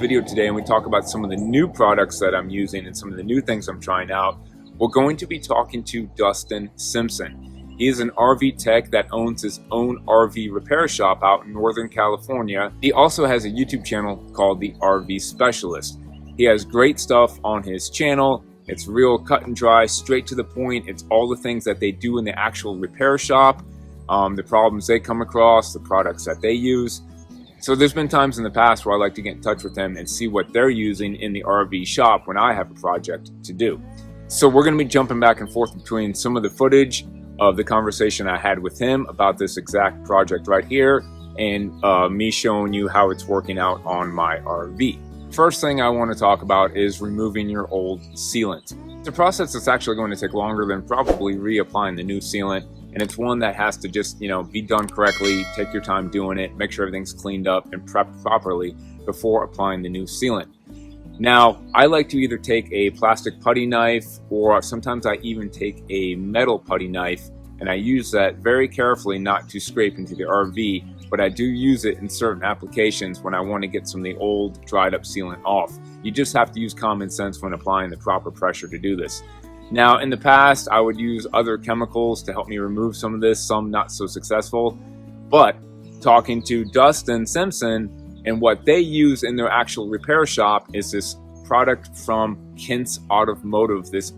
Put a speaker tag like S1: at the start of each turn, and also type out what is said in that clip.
S1: Video today, and we talk about some of the new products that I'm using and some of the new things I'm trying out. We're going to be talking to Dustin Simpson. He is an RV tech that owns his own RV repair shop out in Northern California. He also has a YouTube channel called the RV Specialist. He has great stuff on his channel. It's real cut and dry, straight to the point. It's all the things that they do in the actual repair shop, the problems they come across, the products that they use. So there's been times in the past where I like to get in touch with them and see what they're using in the RV shop when I have a project to do. So we're going to be jumping back and forth between some of the footage of the conversation I had with him about this exact project right here and me showing you how it's working out on my RV. First thing I want to talk about is removing your old sealant. It's a process that's actually going to take longer than probably reapplying the new sealant. And it's one that has to just, be done correctly, take your time doing it, make sure everything's cleaned up and prepped properly before applying the new sealant. Now, I like to either take a plastic putty knife, or sometimes I even take a metal putty knife, and I use that very carefully not to scrape into the RV, but I do use it in certain applications when I want to get some of the old dried up sealant off. You just have to use common sense when applying the proper pressure to do this. Now, in the past, I would use other chemicals to help me remove some of this, some not so successful. But talking to Dustin Simpson, and what they use in their actual repair shop is this product from Kint's Automotive, this